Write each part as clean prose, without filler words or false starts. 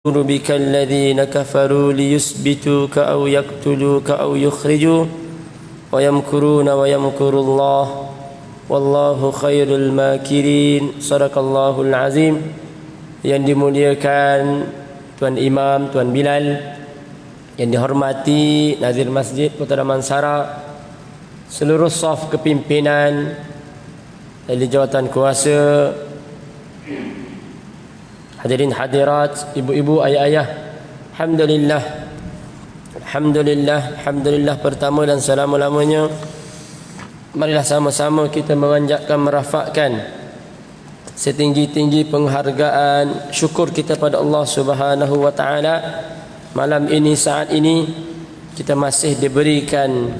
بك الذين كفروا ليثبتوك أو يقتلوك أو يخرجوك ويمكرون ويمكر الله والله خير الماكرين. Sadaqallahul Azim. Yang dimuliakan Tuan Imam, Tuan Bilal, yang dihormati Nazir Masjid Kota Damansara, seluruh saf kepimpinan dari jawatan kuasa, hadirin hadirat, ibu-ibu, ayah-ayah, Alhamdulillah pertama dan selama-lamanya. Marilah sama-sama kita memanjatkan, merafakkan setinggi-tinggi penghargaan, syukur kita pada Allah Subhanahu wa taala. Malam ini, saat ini, kita masih diberikan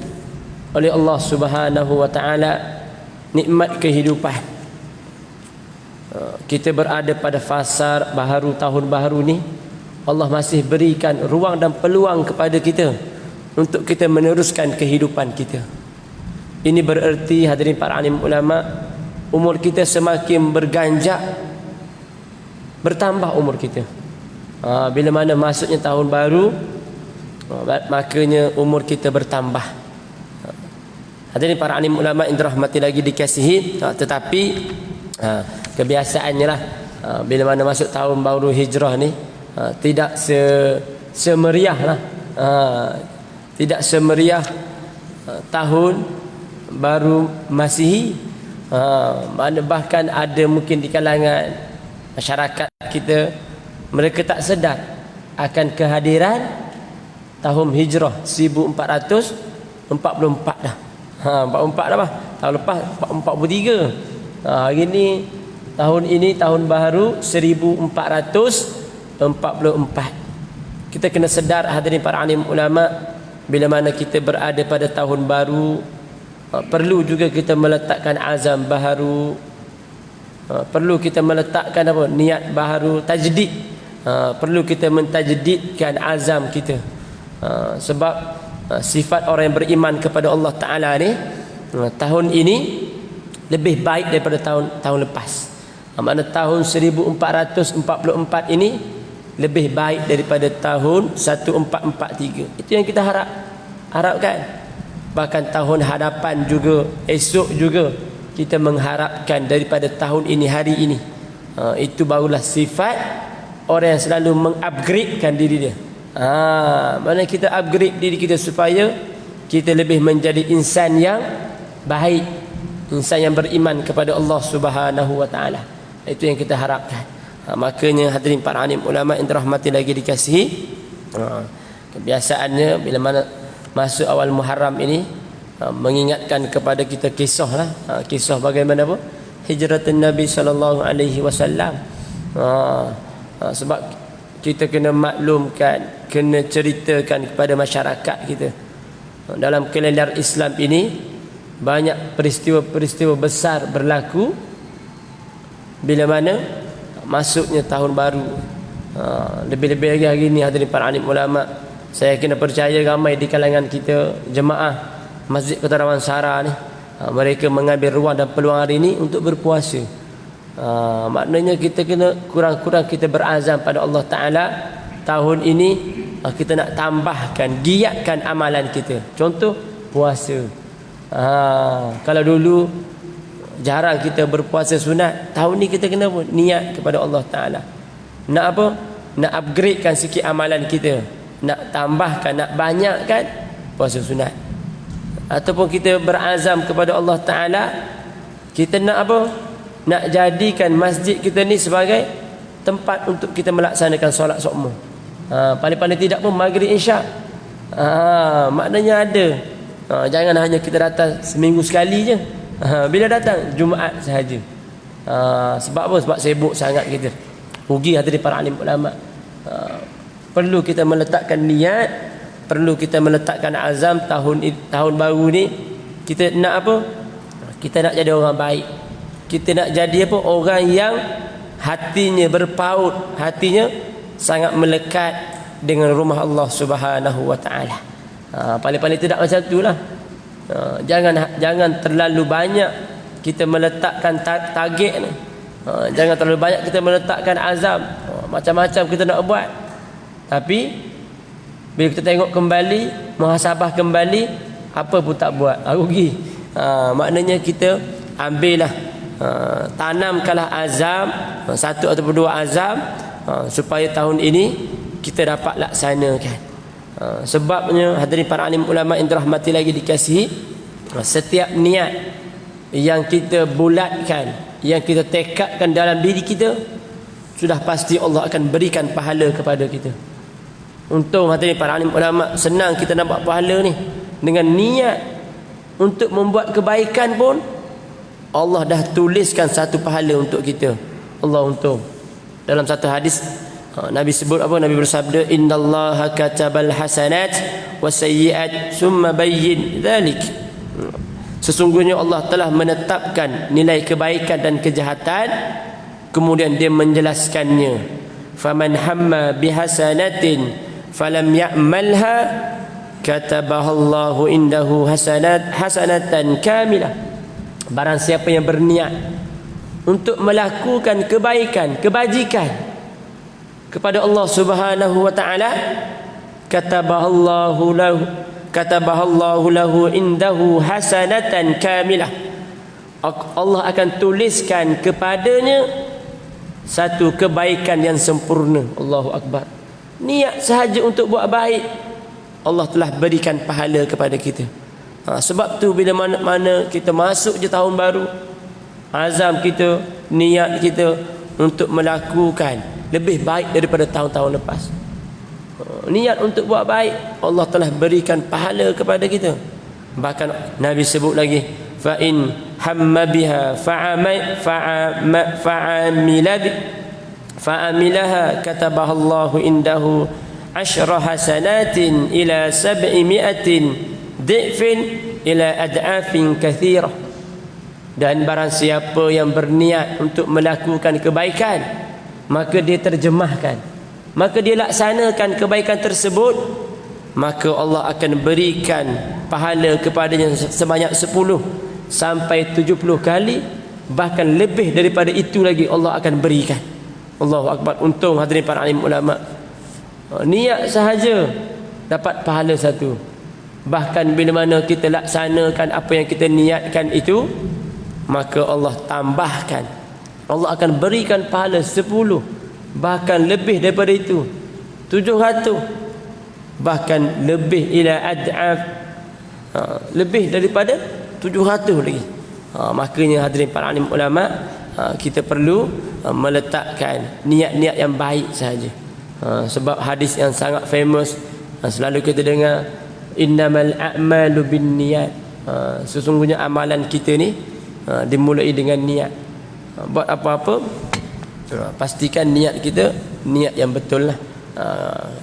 oleh Allah Subhanahu wa taala nikmat kehidupan. Kita berada pada fasa baharu, tahun baharu ni. Allah masih berikan ruang dan peluang kepada kita untuk kita meneruskan kehidupan kita. Ini bererti, hadirin para alim ulama, umur kita semakin berganjak, bertambah umur kita. Bila mana masuknya tahun baru, makanya umur kita bertambah. Hadirin para alim ulama yang dirahmati lagi dikasihi, tetapi kebiasaannya lah, bila mana masuk tahun baru hijrah ni, tidak semeriah lah, tidak semeriah tahun baru Masihi. Mana bahkan ada mungkin di kalangan masyarakat kita, mereka tak sedar akan kehadiran tahun hijrah 1444 dah. 44 dah bah. Tahun lepas 43. Hari ni, tahun ini tahun baru 1444. Kita kena sedar, hadirin para alim ulama, bila mana kita berada pada tahun baru, perlu juga kita meletakkan azam baharu, perlu kita meletakkan apa, niat baharu, tajdid. Perlu kita mentajdidkan azam kita, sebab sifat orang yang beriman kepada Allah Ta'ala ni, tahun ini lebih baik daripada tahun lepas. Makna tahun 1444 ini lebih baik daripada tahun 1443. Itu yang kita harapkan. Bahkan tahun hadapan juga, esok juga kita mengharapkan daripada tahun ini, hari ini. Itu barulah sifat orang yang selalu mengupgradekan diri dia. Mana kita upgrade diri kita supaya kita lebih menjadi insan yang baik, insan yang beriman kepada Allah Subhanahu wa taala. Itu yang kita harapkan. Makanya hadirin para alim ulama yang dirahmati lagi dikasihi, kebiasaannya bila mana masuk awal Muharram ini, mengingatkan kepada kita kisah lah, kisah bagaimana apa hijratun Nabi sallallahu alaihi wasallam. Sebab kita kena maklumkan, kena ceritakan kepada masyarakat kita, dalam kalender Islam ini banyak peristiwa-peristiwa besar berlaku bila mana masuknya tahun baru. Lebih-lebih lagi hari ini, hadirin para alim ulama, saya kena percaya ramai di kalangan kita, jemaah Masjid Kota Damansara ni, mereka mengambil ruang dan peluang hari ini untuk berpuasa. Maknanya kita kena kurang-kurang kita berazam pada Allah Ta'ala. Tahun ini kita nak tambahkan, giatkan amalan kita. Contoh, puasa. Kalau dulu jarang kita berpuasa sunat, tahun ni kita kena niat kepada Allah Ta'ala. Nak apa? Nak upgradekan sikit amalan kita, nak tambahkan, nak banyakkan puasa sunat. Ataupun kita berazam kepada Allah Ta'ala, kita nak apa? Nak jadikan masjid kita ni sebagai tempat untuk kita melaksanakan solat sukma. Paling-paling tidak pun maghrib isyak. Maknanya ada. Jangan hanya kita datang seminggu sekali je. Bila datang Jumaat sahaja. Sebab apa? Sebab sibuk sangat kita. Rugi hadirin para alim ulama. Perlu kita meletakkan niat, perlu kita meletakkan azam. Tahun baru ni kita nak apa? Kita nak jadi orang baik. Kita nak jadi apa? Orang yang hatinya berpaut, hatinya sangat melekat dengan rumah Allah Subhanahu wa taala. Paling-paling tidak macam itulah. Jangan terlalu banyak kita meletakkan target ni. Jangan terlalu banyak kita meletakkan azam. Macam-macam kita nak buat. Tapi bila kita tengok kembali, muhasabah kembali, apa pun tak buat, rugi. Maknanya kita ambillah, tanamkanlah azam, satu ataupun dua azam, supaya tahun ini kita dapat laksanakan. Sebabnya hadirin para alim ulama yang dirahmati lagi dikasihi, setiap niat yang kita bulatkan, yang kita tekadkan dalam diri kita, sudah pasti Allah akan berikan pahala kepada kita. Untung hadirin para alim ulama, senang kita nampak pahala ni. Dengan niat untuk membuat kebaikan pun Allah dah tuliskan satu pahala untuk kita. Allah untung. Dalam satu hadis Nabi sebut apa? Nabi bersabda, innallaha katabal hasanat wasayyi'at summa bayyin dzalik. Sesungguhnya Allah telah menetapkan nilai kebaikan dan kejahatan, kemudian dia menjelaskannya. Faman hamma bihasanatin falam ya'malha katabahallahu indahu hasanatan kamilah. Barang siapa yang berniat untuk melakukan kebaikan, kebajikan kepada Allah Subhanahu wa taala, katabahallahu lahu indahu hasanatan kamilah. Allah akan tuliskan kepadanya satu kebaikan yang sempurna. Allahu akbar. Niat sahaja untuk buat baik, Allah telah berikan pahala kepada kita. Sebab tu bila mana-mana kita masuk je tahun baru, azam kita, niat kita untuk melakukan lebih baik daripada tahun-tahun lepas. Niat untuk buat baik, Allah telah berikan pahala kepada kita. Bahkan Nabi sebut lagi, fa in hamma biha fa'amilaha katabahallahu indahu asyra hasanatin ila 700 dhi'fin ila ad'afin kathirah. Dan barang siapa yang berniat untuk melakukan kebaikan, maka dia terjemahkan, maka dia laksanakan kebaikan tersebut, maka Allah akan berikan pahala kepadanya sebanyak 10 sampai 70 kali, bahkan lebih daripada itu lagi Allah akan berikan. Allahu akbar. Untung hadirin para alim ulama, niat sahaja dapat pahala satu. Bahkan bila mana kita laksanakan apa yang kita niatkan itu, maka Allah tambahkan, Allah akan berikan pahala 10, bahkan lebih daripada itu, 700, bahkan lebih ila ad'af, lebih daripada 700 lagi. Makanya hadirin para alim ulama, kita perlu meletakkan niat-niat yang baik saja. Sebab hadis yang sangat famous, selalu kita dengar, innamal a'malu binniyat. Sesungguhnya amalan kita ni dimulai dengan niat. Buat apa-apa, pastikan niat kita niat yang betul lah.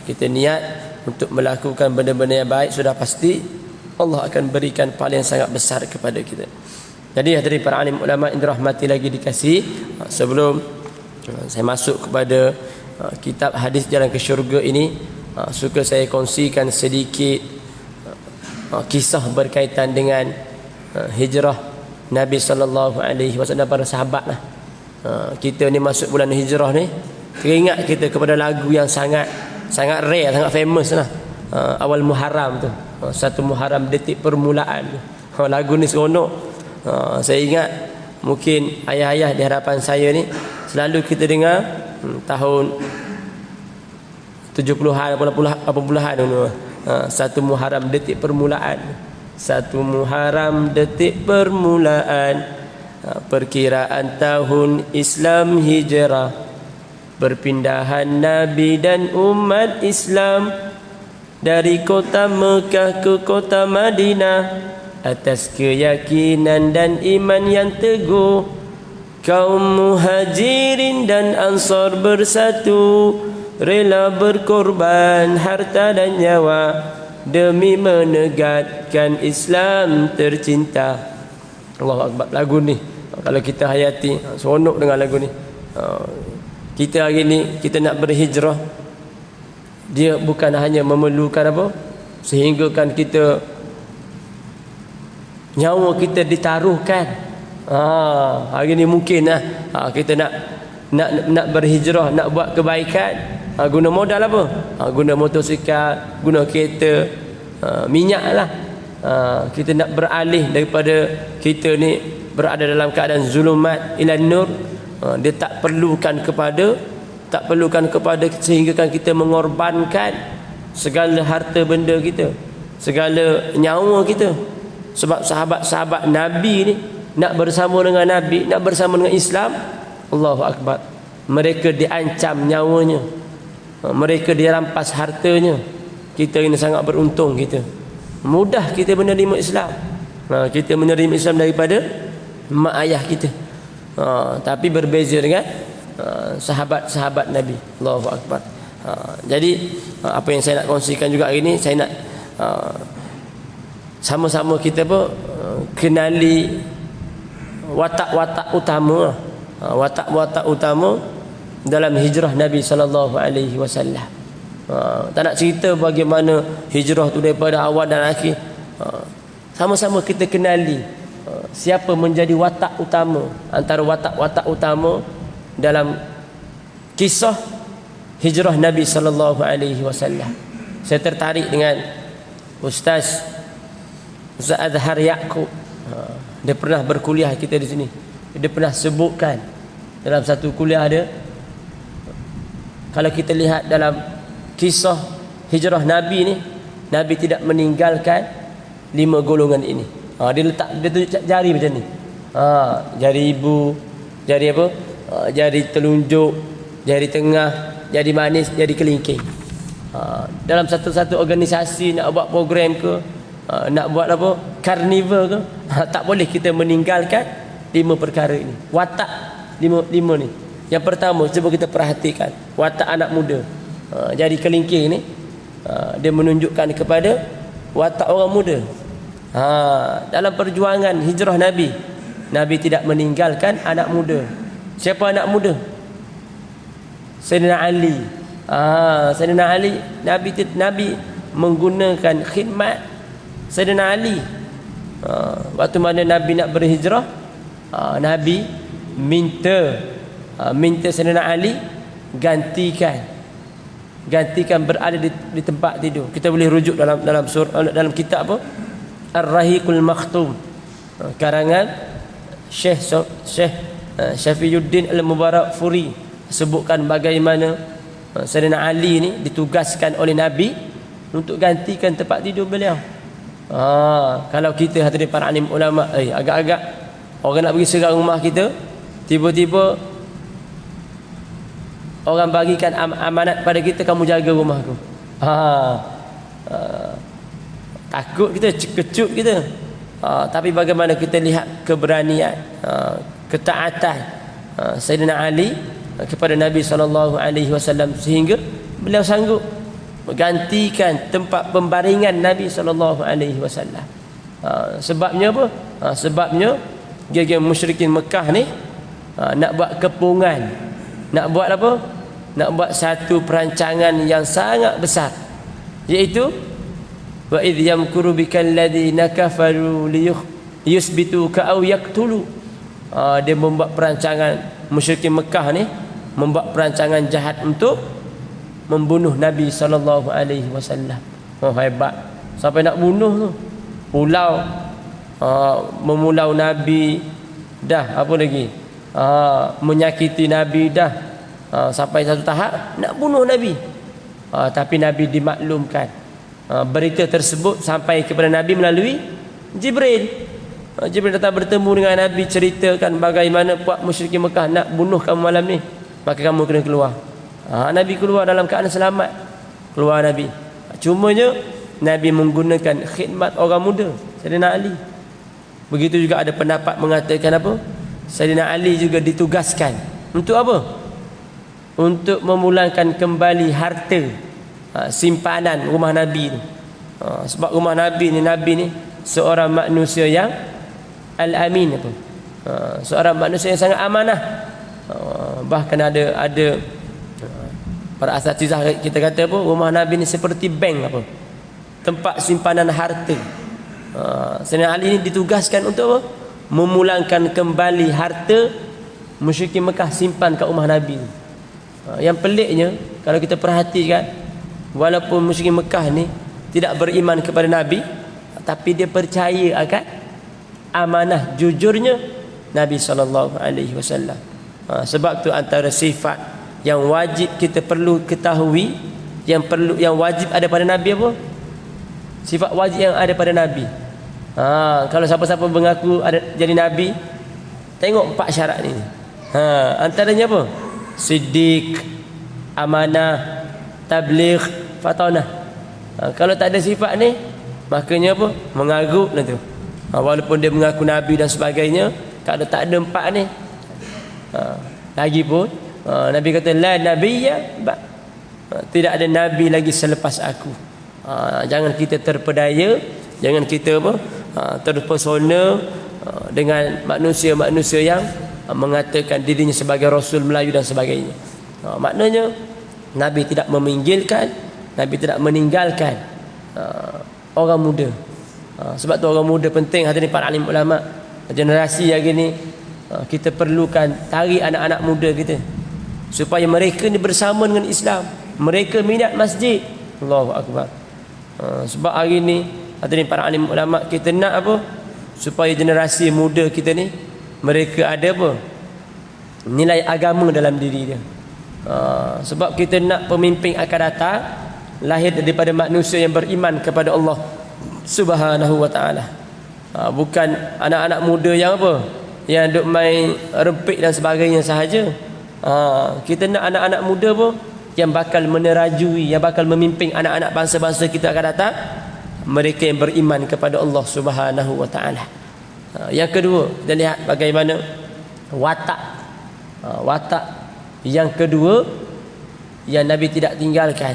Kita niat untuk melakukan benda-benda yang baik, sudah pasti Allah akan berikan pahala yang sangat besar kepada kita. Jadi hadirin para alim ulama yang dirahmati lagi dikasih, sebelum saya masuk kepada kitab hadis jalan ke syurga ini, suka saya kongsikan sedikit kisah berkaitan dengan hijrah Nabi SAW, para sahabat lah. Kita ni masuk bulan hijrah ni, teringat kita kepada lagu yang sangat rare, sangat famous lah. Awal Muharram tu, 1 Muharram detik permulaan tu. Lagu ni seronok. Saya ingat mungkin ayah-ayah di hadapan saya ni selalu kita dengar tahun 70-an, 80-an dulu. 1 Muharram detik permulaan, 1 Muharram detik permulaan, perkiraan tahun Islam hijrah, perpindahan Nabi dan umat Islam dari kota Mekah ke kota Madinah, atas keyakinan dan iman yang teguh. Kaum muhajirin dan ansar bersatu, rela berkorban harta dan nyawa demi menegakkan Islam tercinta. Allahu akbar. Lagu ni kalau kita hayati, seronok dengan lagu ni. Kita hari ni kita nak berhijrah, dia bukan hanya memerlukan apa, sehinggakan kita nyawa kita ditaruhkan. Hari ni mungkin kita nak berhijrah, nak buat kebaikan, Guna modal apa? Guna motosikal, guna kereta, minyak lah. Kita nak beralih daripada kita ni berada dalam keadaan zulumat ila nur. Dia tak perlukan kepada sehingga kan kita mengorbankan segala harta benda kita, segala nyawa kita. Sebab sahabat-sahabat Nabi ni nak bersama dengan Nabi, nak bersama dengan Islam, Allahu Akbar, mereka diancam nyawanya, mereka dirampas hartanya. Kita ini sangat beruntung, kita mudah kita menerima Islam. Kita menerima Islam daripada mak ayah kita. Tapi berbeza dengan sahabat-sahabat Nabi. Allahu Akbar. Jadi apa yang saya nak kongsikan juga hari ini, saya nak sama-sama kita kenali watak-watak utama, watak-watak utama dalam hijrah Nabi sallallahu alaihi wasallam. Tak nak cerita bagaimana hijrah tu daripada awal dan akhir. Sama-sama kita kenali siapa menjadi watak utama, antara watak-watak utama dalam kisah hijrah Nabi sallallahu alaihi wasallam. Saya tertarik dengan Ustaz Azhar Yaqub. Dia pernah berkuliah kita di sini. Dia pernah sebutkan dalam satu kuliah dia, kalau kita lihat dalam kisah hijrah Nabi ni, Nabi tidak meninggalkan 5 golongan ini. Dia letak, dia tunjuk jari macam ni. Jari ibu, jari apa? Jari telunjuk, jari tengah, jari manis, jari kelingking. Dalam satu-satu organisasi nak buat program ke, nak buat apa, karnival ke, tak boleh kita meninggalkan 5 perkara ini. Watak 5 ni. Yang pertama, cuba kita perhatikan watak anak muda. Jadi kelingking ni, dia menunjukkan kepada watak orang muda. Dalam perjuangan hijrah Nabi, Nabi tidak meninggalkan anak muda. Siapa anak muda? Sayyidina Ali. Sayyidina Ali, Nabi menggunakan khidmat Sayyidina Ali. Waktu mana Nabi nak berhijrah, Nabi minta Sayyidina Ali gantikan berada di tempat tidur. Kita boleh rujuk dalam kitab apa? Ar-Rahiqul Makhtum, karangan Syekh Syafiuddin Al-Mubarak Furi, sebutkan bagaimana Sayyidina Ali ni ditugaskan oleh Nabi untuk gantikan tempat tidur beliau. Kalau kita hadirin para alim ulama, agak-agak orang nak pergi serang rumah kita, tiba-tiba orang bagikan amanat pada kita, kamu jaga rumah aku. Takut kita, kecut kita. Tapi bagaimana kita lihat keberanian, ketaatan Sayyidina Ali kepada Nabi SAW, sehingga beliau sanggup menggantikan tempat pembaringan Nabi SAW. Sebabnya apa? Sebabnya geng-geng musyrikin Mekah ni nak buat kepungan, nak buat apa? Nak buat satu perancangan yang sangat besar, iaitu wa idh yamkuru bikal ladzina kafaru liyusbituka aw yaqtulu. Dia membuat perancangan, musyrikin Mekah ni membuat perancangan jahat untuk membunuh Nabi sallallahu alaihi wasallam. Hebat. Sampai nak bunuh tu. Memulau Nabi dah, apa lagi? Menyakiti Nabi dah. Sampai satu tahap nak bunuh Nabi. Tapi Nabi dimaklumkan. Berita tersebut sampai kepada Nabi melalui Jibril. Jibril datang bertemu dengan Nabi, ceritakan bagaimana puak musyrikin Mekah nak bunuh kamu malam ni, maka kamu kena keluar. Nabi keluar dalam keadaan selamat. Keluar Nabi. Cumanya Nabi menggunakan khidmat orang muda, Sayyidina Ali. Begitu juga ada pendapat mengatakan apa? Sayyidina Ali juga ditugaskan untuk apa? Untuk memulangkan kembali harta simpanan rumah Nabi ni. Sebab rumah Nabi ni seorang manusia yang al-amin apa? Seorang manusia yang sangat amanah. Bahkan ada para asatizah kita kata apa, rumah Nabi ni seperti bank apa, tempat simpanan harta. Sayyidina Ali ni ditugaskan untuk apa? Memulangkan kembali harta musyrikin Mekah simpan kat rumah Nabi. Yang peliknya, kalau kita perhatikan, walaupun musyrik Mekah ni tidak beriman kepada Nabi, tapi dia percaya akan amanah jujurnya Nabi SAW. Sebab tu antara sifat yang wajib kita perlu ketahui, yang wajib ada pada Nabi apa? Sifat wajib yang ada pada Nabi. Kalau siapa-siapa mengaku ada jadi Nabi, tengok 4 syarat ni. Antaranya apa? Siddiq, amanah, tabligh, fatanah. Kalau tak ada sifat ni, makanya apa? Mengarut lah tu. Walaupun dia mengaku Nabi dan sebagainya, kalau tak ada 4 ni, lagipun Nabi kata la nabiyya ba, tidak ada Nabi lagi selepas aku. Jangan kita terpedaya, jangan kita apa? Terpesona dengan manusia-manusia yang mengatakan dirinya sebagai Rasul Melayu dan sebagainya. Maknanya Nabi tidak meminggilkan, Nabi tidak meninggalkan orang muda. Sebab tu orang muda penting, hadirin para alim ulama. Generasi yang gini, kita perlukan tarik anak-anak muda kita supaya mereka ni bersama dengan Islam, mereka minat masjid. Allahu akbar. Sebab hari ni hadirin para alim ulama, kita nak apa? Supaya generasi muda kita ni mereka ada apa? Nilai agama dalam diri dia. Sebab kita nak pemimpin akan datang lahir daripada manusia yang beriman kepada Allah Subhanahu wa ta'ala. Bukan anak-anak muda yang apa? Yang duk main rempik dan sebagainya sahaja. Kita nak anak-anak muda pun yang bakal menerajui, yang bakal memimpin anak-anak bangsa-bangsa kita akan datang, mereka yang beriman kepada Allah Subhanahu wa ta'ala. Yang kedua, kita lihat bagaimana watak. Watak yang kedua yang Nabi tidak tinggalkan.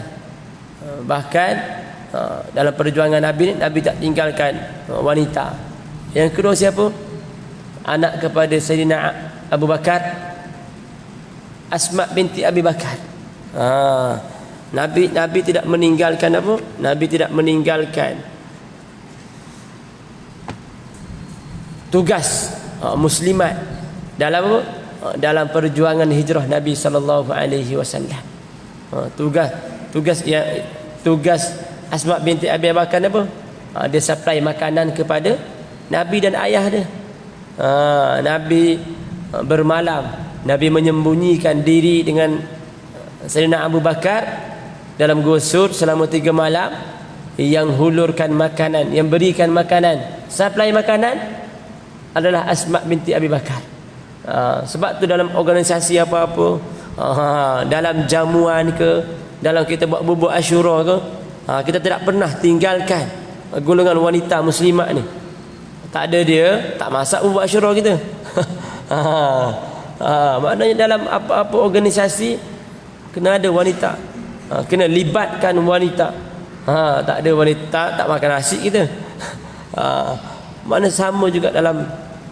Bahkan dalam perjuangan Nabi, Nabi tak tinggalkan wanita. Yang kedua siapa? Anak kepada Sayyidina Abu Bakar, Asma binti Abi Bakar. Nabi tidak meninggalkan apa? Nabi tidak meninggalkan tugas muslimat dalam apa? Dalam perjuangan hijrah Nabi sallallahu alaihi wasallam. Tugas Asma binti Abi Bakar apa? Dia supply makanan kepada Nabi dan ayah dia. Nabi bermalam, Nabi menyembunyikan diri dengan Sayyidina Abu Bakar dalam gusur selama 3 malam. Yang hulurkan makanan, yang berikan makanan, supply makanan adalah Asma binti Abi Bakar. Sebab tu dalam organisasi apa-apa, dalam jamuan ke, dalam kita buat bubur Asyura ke, kita tidak pernah tinggalkan golongan wanita muslimat ni. Tak ada dia, tak masak bubur Asyura kita. Maknanya dalam apa-apa organisasi kena ada wanita, kena libatkan wanita. Tak ada wanita, tak makan nasi kita. Makna sama juga dalam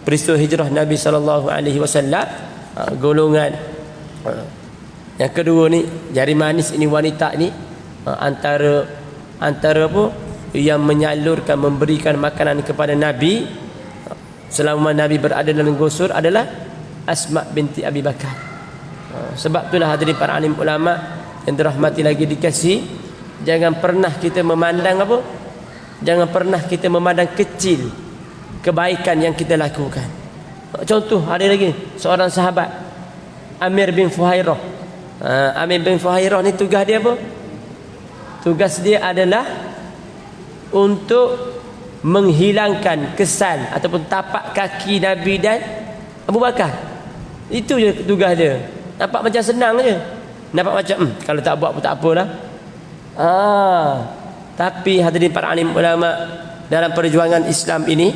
peristiwa hijrah Nabi SAW. Golongan yang kedua ni, jari manis ini wanita ni, antara apa yang menyalurkan, memberikan makanan kepada Nabi selama Nabi berada dalam gusur adalah Asma binti Abi Bakar. Sebab itulah hadirin para alim ulama yang dirahmati lagi dikasih, jangan pernah kita memandang apa? Jangan pernah kita memandang kecil kebaikan yang kita lakukan. Contoh, ada lagi seorang sahabat, Amir bin Fuhairah. Amir bin Fuhairah ni tugas dia apa? Tugas dia adalah untuk menghilangkan kesan ataupun tapak kaki Nabi dan Abu Bakar. Itu je tugas dia. Nampak macam senang je, nampak macam kalau tak buat pun tak apalah. Tapi hadirin para alim ulama, dalam perjuangan Islam ini,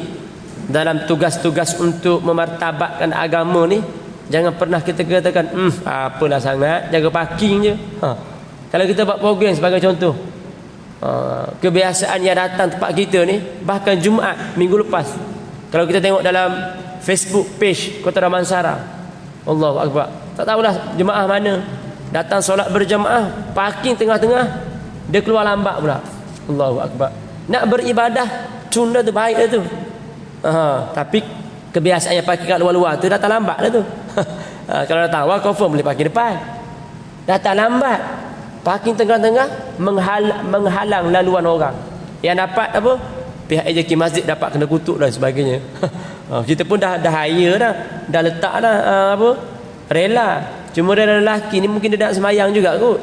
dalam tugas-tugas untuk memartabatkan agama ni, jangan pernah kita katakan apalah sangat, jaga parking je. Kalau kita buat program sebagai contoh, kebiasaan yang datang tempat kita ni, bahkan Jumaat minggu lepas, kalau kita tengok dalam Facebook page Kota Damansara, Allahu Akbar, tak tahulah jemaah mana datang solat berjemaah, parking tengah-tengah, dia keluar lambat pula. Allahu Akbar. Nak beribadah cunda tu baik dah tu. Tapi kebiasaan yang parking kat luar-luar tu datang lambat lah tu. Kalau datang awal confirm boleh parking depan. Datang lambat. parking tengah-tengah menghalang laluan orang. Yang dapat apa? Pihak AJK masjid dapat kena kutuk dan sebagainya. Kita pun dah hire dah letak dah rela. Cuma rela lelaki ni mungkin dia nak semayang juga kot.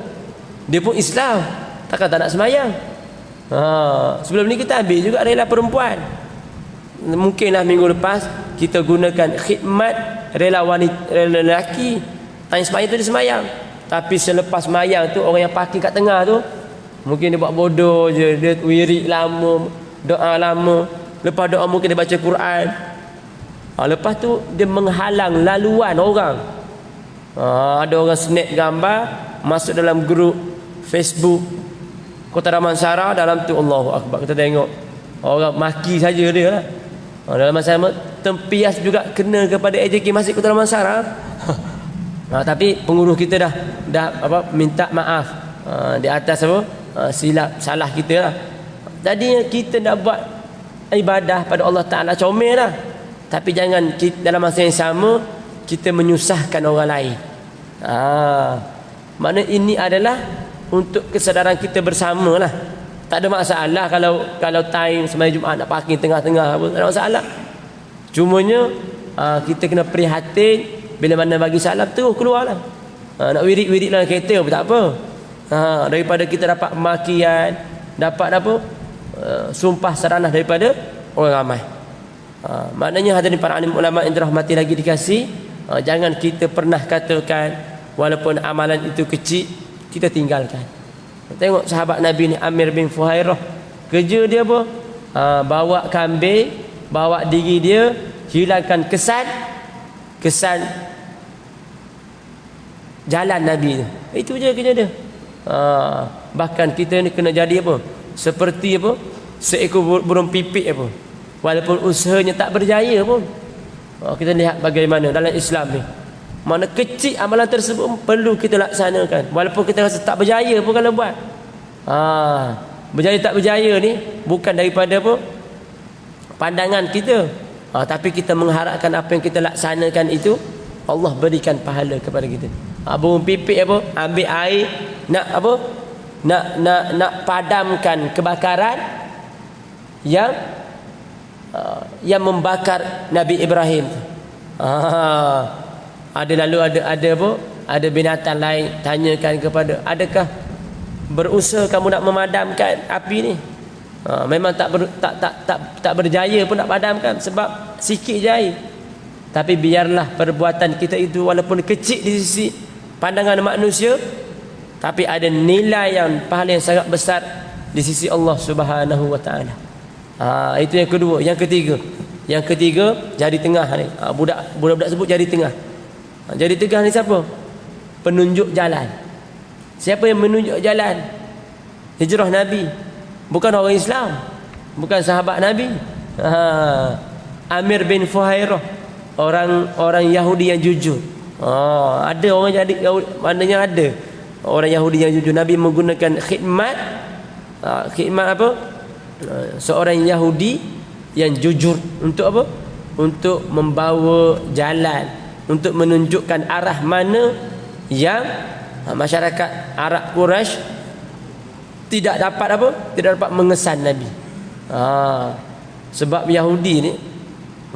Dia pun Islam, takkan tak nak semayang. Sebelum ni kita ambil juga rela perempuan. Mungkinlah minggu lepas kita gunakan khidmat rela wanita, rela lelaki. Tanya semayang tu dia semayang. Tapi selepas semayang tu orang yang parking kat tengah tu mungkin dia buat bodoh je, dia wirid lama, doa lama. Lepas doa mungkin dia baca Quran. Lepas tu dia menghalang laluan orang. Ada orang snap gambar masuk dalam grup Facebook Kota Damansara, dalam tu Allahu Akbar, kita tengok orang maki saja dia lah. Dalam masa sama tempias juga kena kepada AJK Masjid Kota Damansara. Tapi pengurus kita dah minta maaf di atas silap salah kita lah. Jadi kita nak buat ibadah pada Allah Ta'ala comel lah. Tapi jangan dalam masa yang sama kita menyusahkan orang lain. Makna ini adalah untuk kesedaran kita bersama lah. Tak ada masalah kalau time sembahyang Jumaat nak parking tengah-tengah apa, tak ada masalah. Cumanya kita kena prihatin bila mana bagi salam terus keluar lah. Nak wirid-wirid dalam kereta pun tak apa. Daripada kita dapat makian, dapat apa, sumpah seranah daripada orang ramai. Maknanya hadirin para alim ulama yang dirahmati lagi dikasih, jangan kita pernah katakan walaupun amalan itu kecil kita tinggalkan. Tengok sahabat Nabi ni Amir bin Fuhairah, kerja dia apa? Bawa kambing, bawa diri dia, hilangkan kesan jalan Nabi tu. Itu je kerja dia. Bahkan kita ni kena jadi apa? Seperti apa? Seekor burung pipit apa? Walaupun usahanya tak berjaya pun. Kita lihat bagaimana dalam Islam ni. Mana kecil amalan tersebut perlu kita laksanakan. Walaupun kita rasa tak berjaya pun kalau buat. Berjaya tak berjaya ni bukan daripada apa? Pandangan kita. Tapi kita mengharapkan apa yang kita laksanakan itu Allah berikan pahala kepada kita. Burung pipit apa? Ambil air nak apa? Nak padamkan kebakaran yang membakar Nabi Ibrahim. Ada apa? Ada binatang lain tanyakan kepada, adakah berusaha kamu nak memadamkan api ni? Memang tak berjaya pun nak padamkan sebab sikit je air. Tapi biarlah perbuatan kita itu walaupun kecil di sisi pandangan manusia, tapi ada nilai yang pahala yang sangat besar di sisi Allah Subhanahu wa taala. Itu yang kedua. Yang ketiga jari tengah ni. Budak-budak sebut jari tengah. Jari tengah ni siapa? Penunjuk jalan. Siapa yang menunjuk jalan hijrah Nabi? Bukan orang Islam, bukan sahabat Nabi. Amir bin Fuhairah, orang Yahudi yang jujur. Ada orang jadi maknanya ada orang Yahudi yang jujur. Nabi menggunakan khidmat apa? Seorang Yahudi yang jujur untuk apa? Untuk membawa jalan, untuk menunjukkan arah mana yang masyarakat Arab Quraisy tidak dapat apa? Tidak dapat mengesan Nabi. Sebab Yahudi ni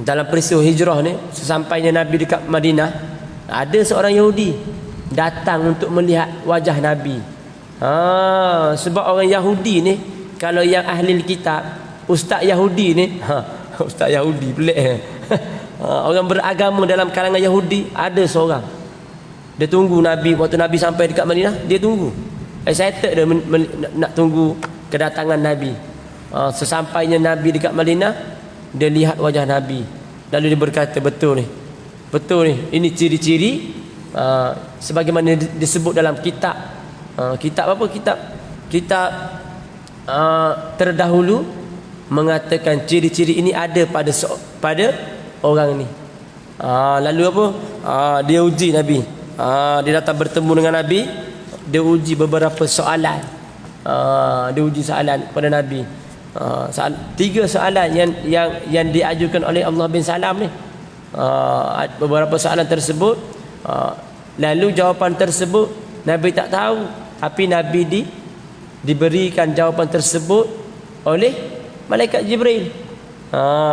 dalam peristiwa hijrah ni, sesampainya Nabi dekat Madinah, ada seorang Yahudi datang untuk melihat wajah Nabi. Sebab orang Yahudi ni, kalau yang ahli kitab, ustaz Yahudi ni, ustaz Yahudi pelik. Orang beragama dalam kalangan Yahudi ada seorang. Dia tunggu Nabi, waktu Nabi sampai dekat Madinah, dia tunggu. Excited dia nak tunggu kedatangan Nabi. Sesampainya Nabi dekat Madinah, dia lihat wajah Nabi. Lalu dia berkata, betul ni, ini ciri-ciri sebagaimana disebut dalam kitab. Kitab apa? Kitab terdahulu mengatakan ciri-ciri ini ada pada orang ni. Lalu apa? Dia uji Nabi. Dia datang bertemu dengan Nabi. Dia uji beberapa soalan. Dia uji soalan kepada Nabi. 3 soalan yang diajukan oleh Allah bin Salam ni. Beberapa soalan tersebut, lalu jawapan tersebut Nabi tak tahu. Tapi Nabi diberikan jawapan tersebut oleh malaikat Jibril.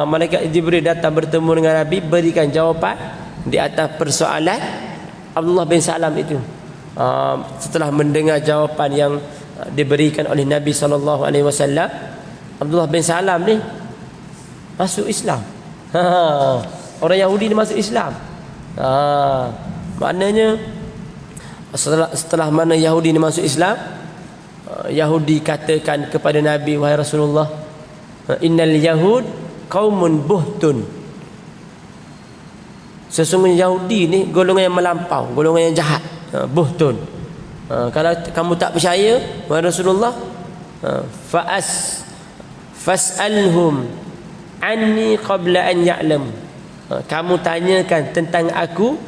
Malaikat Jibril datang bertemu dengan Nabi, berikan jawapan di atas persoalan Abdullah bin Salam itu. Setelah mendengar jawapan yang diberikan oleh Nabi SAW, Abdullah bin Salam ni masuk Islam. Orang Yahudi ni masuk Islam. Maknanya setelah mana Yahudi ni masuk Islam, Yahudi katakan kepada Nabi, wahai Rasulullah, innal yahud qaumun buhtun. Sesungguhnya Yahudi ni golongan yang melampau, golongan yang jahat, buhtun. Kalau kamu tak percaya, wahai Rasulullah, fas'alhum anni qabla an ya'lam. Kamu tanyakan tentang aku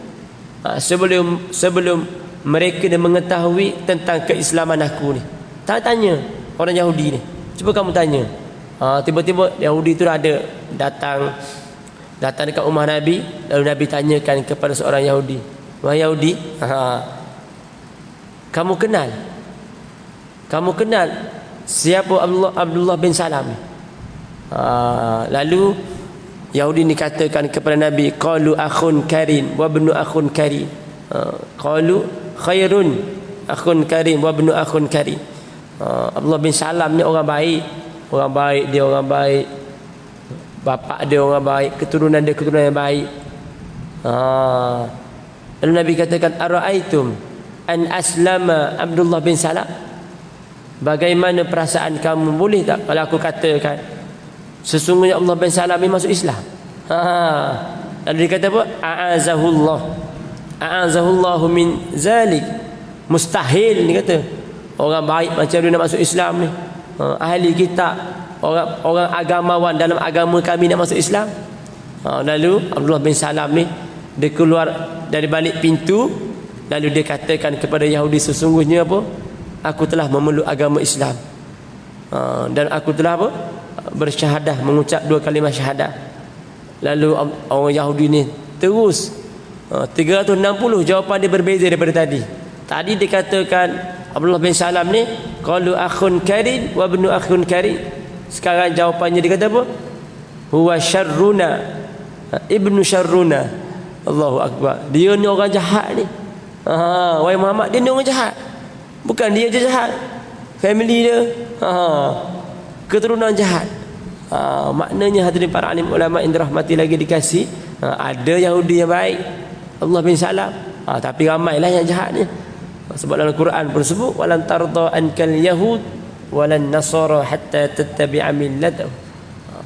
sebelum mereka mengetahui tentang keislaman aku ni. Tanya orang Yahudi ni, cuba kamu tanya. Tiba-tiba Yahudi tu ada datang dekat rumah Nabi, lalu Nabi tanyakan kepada seorang Yahudi, wahai Yahudi, kamu kenal siapa Abdullah bin Salam ni? Lalu Yahudi ni katakan kepada Nabi, qalu akhun karim wa ibnu akhun karim. Qalu khairun akhun karim wa ibnu akhun karim. Abdullah bin Salam ni orang baik, dia orang baik, bapa dia orang baik, keturunan dia keturunan yang baik. Lalu Nabi katakan, ara'aitum an aslama Abdullah bin Salam? Bagaimana perasaan kamu, boleh tak kalau aku katakan sesungguhnya Abdullah bin Salam ni masuk Islam? Lalu dia kata apa? A'azahullahu min zalik. Mustahil, dia kata. Orang baik macam dia nak masuk Islam ni, ahli kitab, orang agamawan dalam agama kami nak masuk Islam. Lalu Abdullah bin Salam ni dia keluar dari balik pintu, lalu dia katakan kepada Yahudi, sesungguhnya apa? Aku telah memeluk agama Islam, dan aku telah apa? Bersyahadah, mengucap 2 kalimah syahadah. Lalu orang Yahudi ni terus 360 jawapan dia berbeza daripada tadi. Tadi dikatakan Abdullah bin Salam ni qalu akhun karim wa ibnu akhun karim. Sekarang jawapannya dia kata apa? Huwa syarruna ibnu syarruna. Allahu akbar. Dia ni orang jahat ni. Wahai Muhammad, dia ni orang jahat. Bukan dia je jahat, family dia keturunan jahat. Maknanya hadirin para alim ulama yang dirahmati lagi dikasih, ada Yahudi yang baik, Allah bin Salam, tapi ramailah yang jahat ni. Sebab dalam Quran pun sebut, walan tarda ankal yahud walan nasara hatta tattabi'a millatahu.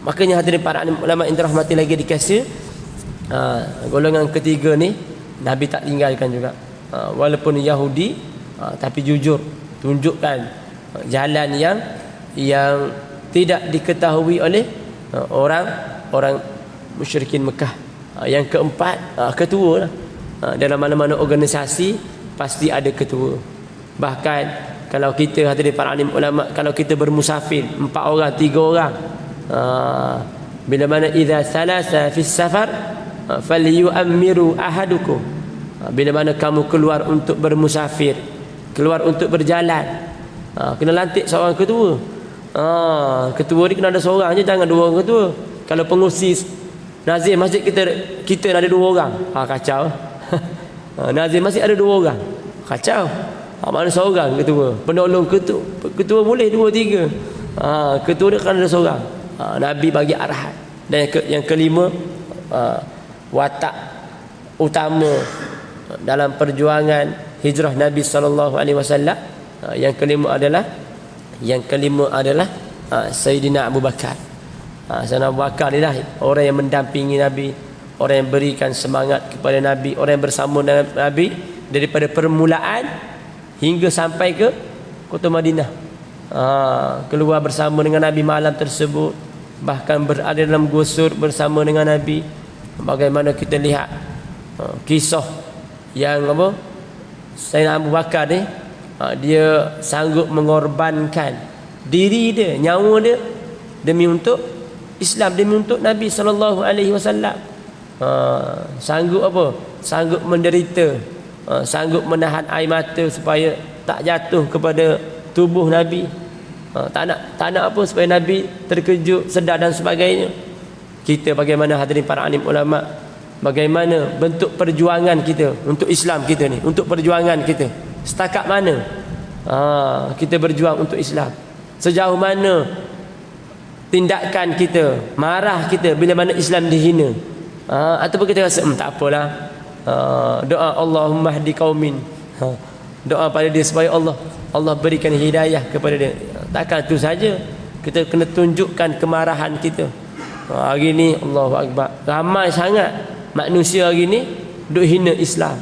Makanya hadirin para alim ulama yang dirahmati lagi dikasih, golongan ketiga ni Nabi tak tinggalkan juga. Walaupun Yahudi, tapi jujur tunjukkan jalan yang tidak diketahui oleh orang musyrikin Mekah. Yang keempat, ketua lah. Dalam mana-mana organisasi pasti ada ketua. Bahkan kalau kita hadirin para alim ulama, kalau kita bermusafir 4 orang 3 orang, bila mana idza salasa fi safar falyu'ammiru ahadukum. Bila mana kamu keluar untuk bermusafir, keluar untuk berjalan, kena lantik seorang ketua. Ketua ni kena ada seorang je, jangan 2 orang ketua. Kalau pengurusi nazir masjid kita ada 2 orang, kacau. Nazir masjid ada 2 orang, kacau. Mana seorang ketua, penolong ketua boleh 2 3. Ketua dia kan ada seorang. Nabi bagi arahan. Dan yang kelima, watak utama dalam perjuangan hijrah Nabi SAW, yang kelima adalah Sayyidina Abu Bakar. Sayyidina Abu Bakar ni lah orang yang mendampingi Nabi, orang yang berikan semangat kepada Nabi, orang yang bersama dengan Nabi daripada permulaan hingga sampai ke kota Madinah. Keluar bersama dengan Nabi malam tersebut, bahkan berada dalam gusur bersama dengan Nabi. Bagaimana kita lihat kisah yang apa, Sayyidina Abu Bakar ni, dia sanggup mengorbankan diri dia, nyawa dia demi untuk Islam, demi untuk Nabi SAW. Sanggup apa? Sanggup menderita, sanggup menahan air mata supaya tak jatuh kepada tubuh Nabi. Tak nak apa supaya Nabi terkejut, sedar dan sebagainya. Kita bagaimana hadirin para alim ulama, bagaimana bentuk perjuangan kita untuk Islam kita ni, untuk perjuangan kita setakat mana kita berjuang untuk Islam, sejauh mana tindakan kita, marah kita bila mana Islam dihina, ataupun kita rasa tak apalah, doa Allahumma hdi qaumin, doa pada dia supaya Allah berikan hidayah kepada dia. Takkan itu saja, kita kena tunjukkan kemarahan kita. Hari ni Allahu Akbar, ramai sangat manusia hari ni duk hina Islam,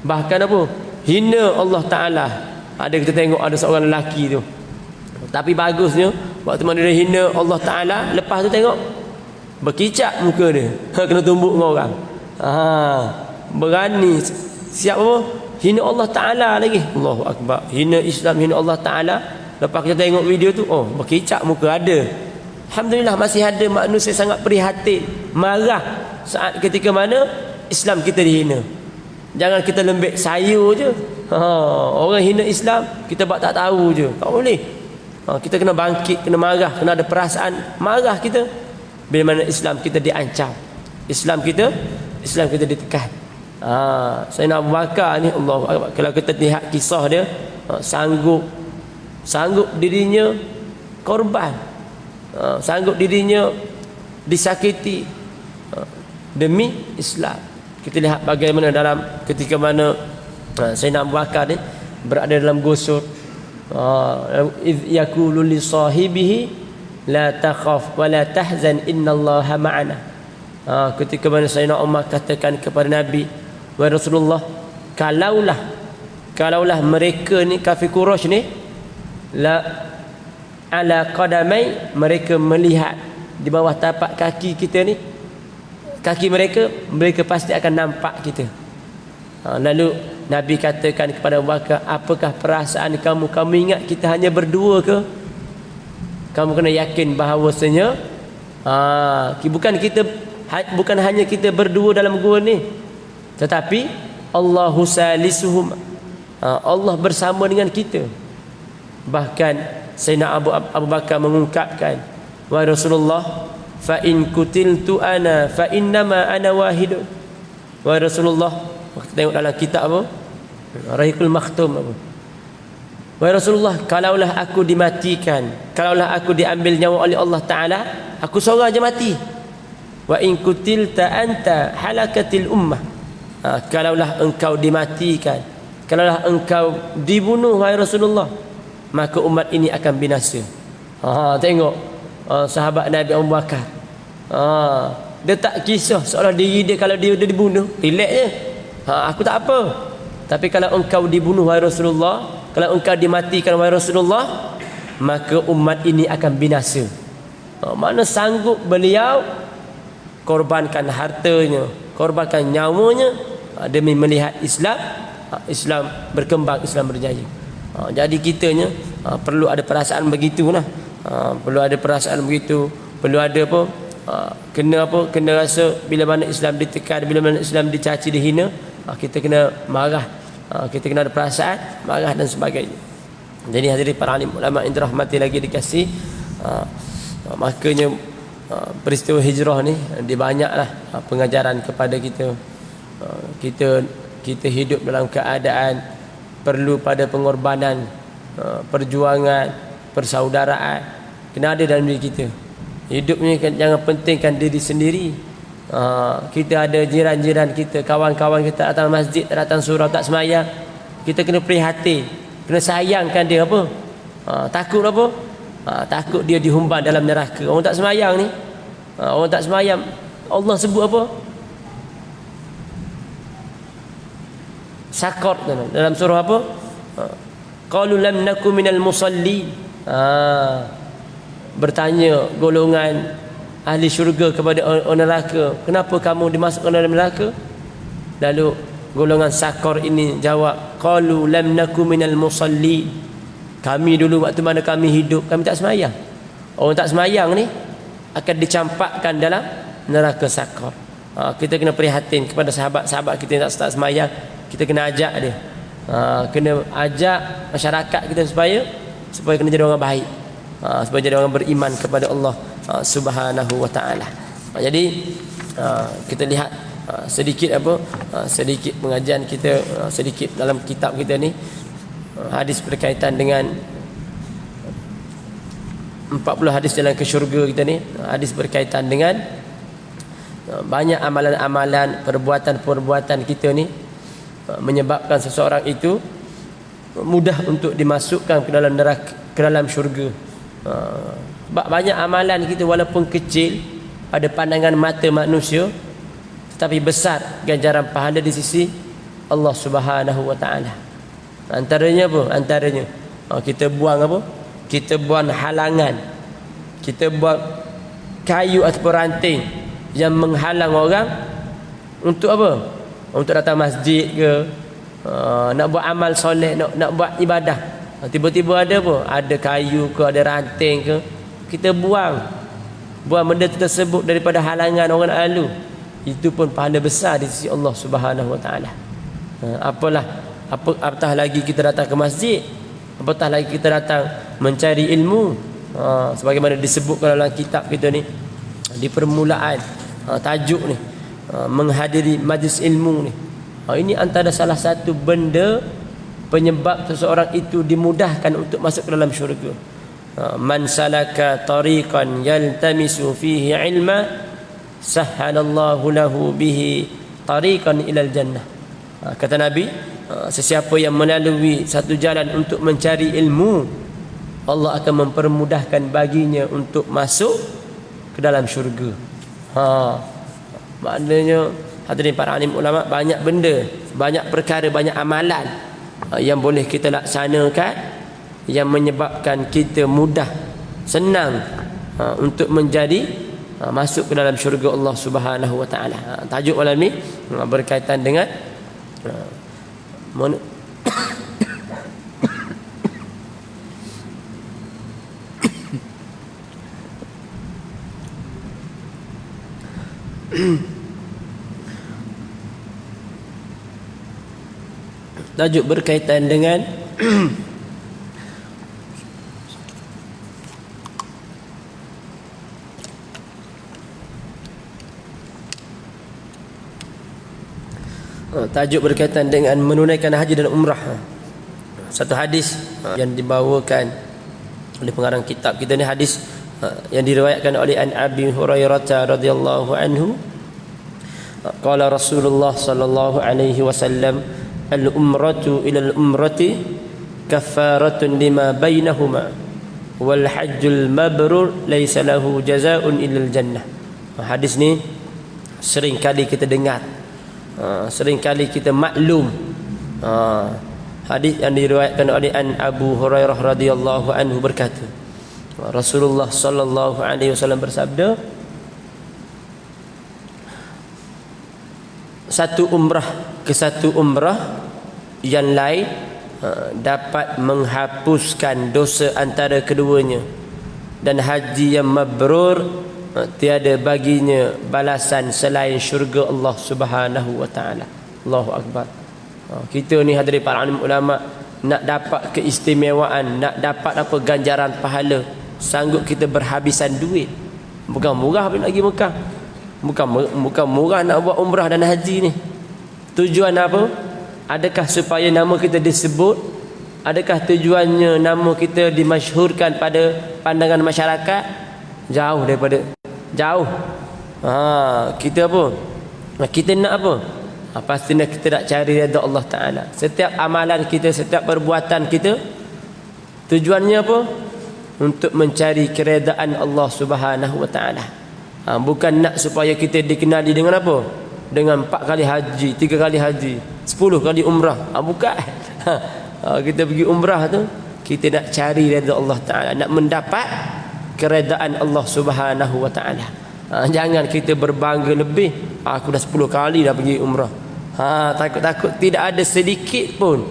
bahkan apa, hina Allah Ta'ala. Ada kita tengok ada seorang lelaki tu, tapi bagusnya waktu mana dia hina Allah Ta'ala, lepas tu tengok berkicap muka dia, kena tumbuk dengan orang. Berani siap apa, hina Allah Ta'ala lagi. Allahu Akbar, hina Islam, hina Allah Ta'ala. Lepas kita tengok video tu, berkicap muka ada. Alhamdulillah masih ada manusia sangat prihatin, marah saat ketika mana Islam kita dihina. Jangan kita lembek sayur je. Orang hina Islam kita buat tak tahu je, tak boleh. Kita kena bangkit, kena marah, kena ada perasaan marah kita bila mana Islam kita diancam, Islam kita ditekan. Sayyidina Abu Bakar ni, Allah, kalau kita lihat kisah dia, sanggup dirinya korban, sanggup dirinya disakiti demi Islam. Kita lihat bagaimana dalam ketika mana Sayyidina Abu Bakar ni berada dalam gusur, idh yaqulu li sahibihi la takhaf wa la tahzan innallaha ma'ana. Ketika mana Sayyidina Umar katakan kepada Nabi, wahai Rasulullah, kalaulah mereka ni kafir Quraisy ni la ala qadamai, mereka melihat di bawah tapak kaki kita ni, kaki mereka pasti akan nampak kita. Lalu Nabi katakan kepada Abu Bakar, apakah perasaan kamu? Kamu ingat kita hanya berdua ke? Kamu kena yakin bahawasanya bukan hanya kita berdua dalam gua ni, tetapi Allahu salisuhum, Allah bersama dengan kita. Bahkan Sayyidina Abu Bakar mengungkapkan, wahai Rasulullah, fa in kutiltu ana fa innama ana wahid. Wahai Rasulullah, kita tengok dalam kitab apa, Rahiqul Makhtum apa, wahai Rasulullah, kalaulah aku dimatikan, kalaulah aku diambil nyawa oleh Allah Ta'ala, aku seorang aja mati. Wa in kutilta anta halakatil ummah, kalaulah engkau dimatikan, kalaulah engkau dibunuh wahai Rasulullah, maka umat ini akan binasa. Tengok sahabat Nabi Abu Bakar, dia tak kisah seolah diri dia kalau dia dibunuh, relax je, aku tak apa. Tapi kalau engkau dibunuh wahai Rasulullah, kalau engkau dimatikan wahai Rasulullah, maka umat ini akan binasa. Mana sanggup beliau korbankan hartanya, korbankan nyawanya demi melihat Islam berkembang, Islam berjaya. Jadi kitanya perlu ada perasaan begitulah, perlu ada perasaan begitu, perlu ada apa, kena rasa bila mana Islam ditekan, bila mana Islam dicaci, dihina, kita kena marah, kita kena ada perasaan marah dan sebagainya. Jadi hadirin para alim ulama yang dirahmati lagi dikasih, makanya peristiwa hijrah ni dia banyaklah pengajaran kepada kita. Kita hidup dalam keadaan perlu pada pengorbanan, perjuangan, persaudaraan kena ada dalam diri kita. Hidupnya jangan pentingkan diri sendiri. Kita ada jiran-jiran kita, kawan-kawan kita datang masjid, datang surau tak semayang, kita kena prihatin, kena sayangkan dia. Apa? Takut apa? Takut dia dihumban dalam neraka. Orang tak semayang ni, orang tak semayang, Allah sebut apa? Sakor dalam surah apa? Qalu lam nakum minal musallin. Bertanya golongan ahli syurga kepada orang neraka, kenapa kamu dimasukkan dalam neraka? Lalu golongan sakor ini jawab, qalu lam nakum minal musallin. Kami dulu waktu mana kami hidup, kami tak semayang. Orang tak semayang ni akan dicampakkan dalam neraka sakor. Kita kena prihatin kepada sahabat-sahabat kita yang tak semayang. Kita kena ajak dia, Kena ajak masyarakat kita supaya kena jadi orang baik, supaya jadi orang beriman kepada Allah Subhanahu wa taala. Jadi kita lihat sedikit sedikit pengajian kita, sedikit dalam kitab kita ni, hadis berkaitan dengan 40 hadis jalan ke syurga kita ni. Hadis berkaitan dengan banyak amalan-amalan, perbuatan-perbuatan kita ni menyebabkan seseorang itu mudah untuk dimasukkan ke dalam neraka, ke dalam syurga. Banyak amalan kita walaupun kecil pada pandangan mata manusia, tetapi besar ganjaran pahala di sisi Allah Subhanahu wa taala. Antaranya apa? Antaranya kita buang kita buang halangan, kita buang kayu ataupun ranting yang menghalang orang untuk apa? Untuk datang masjid ke, nak buat amal soleh, nak buat ibadah. Tiba-tiba ada apa? Ada kayu ke, ada ranting ke, kita buang benda tersebut daripada halangan orang lalu. Itu pun pahala besar di sisi Allah Subhanahu wa taala. Apatah lagi kita datang ke masjid, apatah lagi kita datang mencari ilmu. Sebagaimana disebutkan dalam kitab kita ni di permulaan, tajuk ni, menghadiri majlis ilmu ni. Ini antara salah satu benda penyebab seseorang itu dimudahkan untuk masuk ke dalam syurga. Man salaka tariqan yaltamisu fihi ilma sahhalallahu lahu bihi tariqan ilal jannah. Kata Nabi, sesiapa yang melalui satu jalan untuk mencari ilmu, Allah akan mempermudahkan baginya untuk masuk ke dalam syurga. Maknanya hadirin para alim ulama, banyak benda, banyak perkara, banyak amalan yang boleh kita laksanakan yang menyebabkan kita mudah, senang untuk menjadi masuk ke dalam syurga Allah Subhanahu wa taala. Tajuk malam ni berkaitan dengan tajuk berkaitan dengan tajuk berkaitan dengan menunaikan haji dan umrah. Satu hadis yang dibawakan oleh pengarang kitab kita ni, hadis yang diriwayatkan oleh An Abi Hurairah radhiyallahu anhu, qala Rasulullah sallallahu alaihi wasallam, al-umratu ila al-umrati kaffaratun lima bainahuma wal hajjul mabrur laisa lahu jazaa'un illa al-jannah. Hadis ni sering kali kita dengar, sering kali kita maklum. Hadis yang diriwayatkan oleh An Abu Hurairah radhiyallahu anhu berkata, Rasulullah sallallahu alaihi wasallam bersabda, satu umrah ke satu umrah yang lain dapat menghapuskan dosa antara keduanya, dan haji yang mabrur tiada baginya balasan selain syurga Allah Subhanahu wa taala. Allahu akbar. Kita ni hadirin para alim ulama, nak dapat keistimewaan, nak dapat apa ganjaran pahala, sanggup kita berhabisan duit. Bukan murah pergi Mekah, bukan murah nak buat umrah dan haji ni. Tujuan apa? Adakah supaya nama kita disebut? Adakah tujuannya nama kita dimasyhurkan pada pandangan masyarakat? Jauh daripada jauh. Kita apa? Kita nak apa? Pastinya kita nak cari redha Allah Ta'ala. Setiap amalan kita, setiap perbuatan kita, tujuannya apa? Untuk mencari keredaan Allah Subhanahu wa Ta'ala. Bukan nak supaya kita dikenali dengan apa? Dengan 4 kali haji, 3 kali haji, 10 kali umrah. Bukan. Kita pergi umrah tu, kita nak cari redha Allah Ta'ala, nak mendapat keredaan Allah Subhanahu wa Ta'ala. Jangan kita berbangga lebih, aku dah 10 kali dah pergi umrah. Takut-takut tidak ada sedikit pun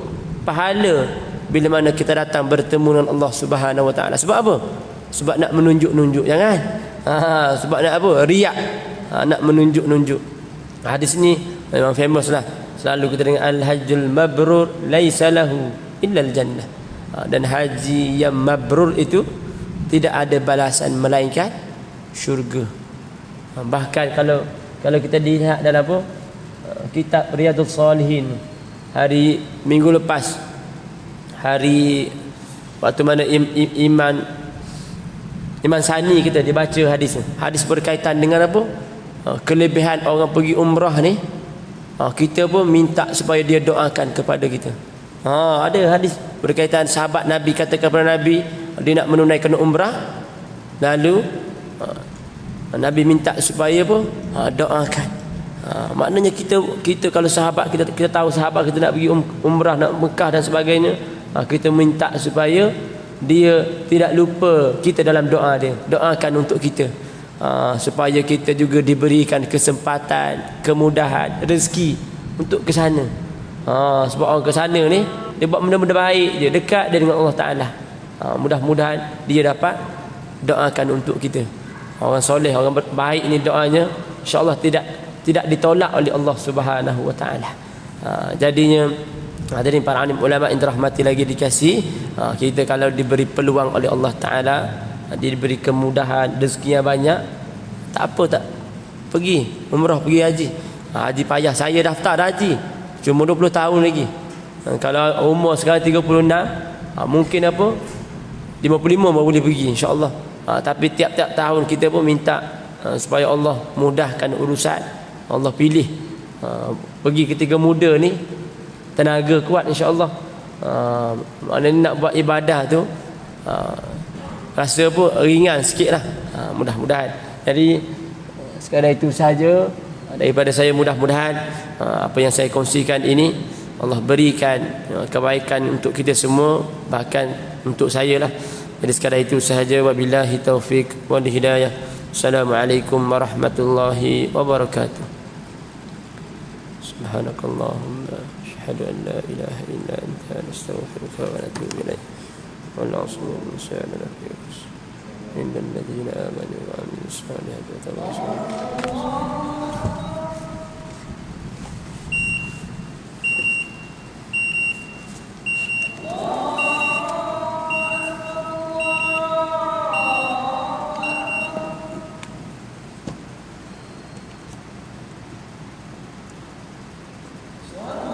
pahala bila mana kita datang bertemu dengan Allah Subhanahu wa Ta'ala. Sebab apa? Sebab nak menunjuk-nunjuk. Jangan. Sebab nak apa? Riak. Nak menunjuk-nunjuk. Hadis ni memang famous lah. Selalu kita dengar al-hajjul mabrur laisa lahu illa al-jannah. Dan haji yang mabrur itu tidak ada balasan melainkan syurga. Bahkan kalau kita lihat dalam apa kitab Riyadhus Shalihin hari minggu lepas, hari waktu mana Iman Sani kita dibaca hadis berkaitan dengan apa kelebihan orang pergi umrah ni, kita pun minta supaya dia doakan kepada kita. Ada hadis berkaitan sahabat Nabi kata kepada Nabi dia nak menunaikan umrah, lalu Nabi minta supaya apa doakan. Maknanya kita kalau sahabat kita tahu sahabat kita nak pergi umrah, nak Mekah dan sebagainya, kita minta supaya dia tidak lupa kita dalam doa dia, doakan untuk kita supaya kita juga diberikan kesempatan, kemudahan, rezeki untuk ke sana. Sebab orang ke sana ni dia buat benda-benda baik je, dekat dia dengan Allah Ta'ala. Mudah-mudahan dia dapat doakan untuk kita. Orang soleh, orang baik ni doanya insya-Allah tidak ditolak oleh Allah Subhanahu wa Ta'ala. Jadinya hadirin para alim ulama yang dirahmati lagi dikasih, kita kalau diberi peluang oleh Allah Ta'ala, diberi kemudahan, rezeki yang banyak, tak apa, tak pergi umrah, pergi haji. Haji payah, saya daftar dah haji cuma 20 tahun lagi. Kalau umur sekarang 36, mungkin apa 55 baru boleh pergi insya-Allah. Tapi tiap-tiap tahun kita pun minta supaya Allah mudahkan urusan, Allah pilih pergi ketika muda ni, tenaga kuat insya-Allah. Maknanya nak buat ibadah tu rasa apa ringan sikitlah, mudah-mudahan. Jadi sekadar itu saja daripada saya. Mudah-mudahan apa yang saya kongsikan ini Allah berikan kebaikan untuk kita semua, bahkan untuk saya lah. Jadi sekadar itu sahaja. Wabillahi taufik wal hidayah. Assalamualaikum warahmatullahi wabarakatuh. Subhanakallahumma asyhadu an la ilaha illa anta nastaghfiruka wa natubu ilaik. Wal 'asri wal insana lafi khusr. Innal ladzina amanu wa 'amilus solihati wa tawassaw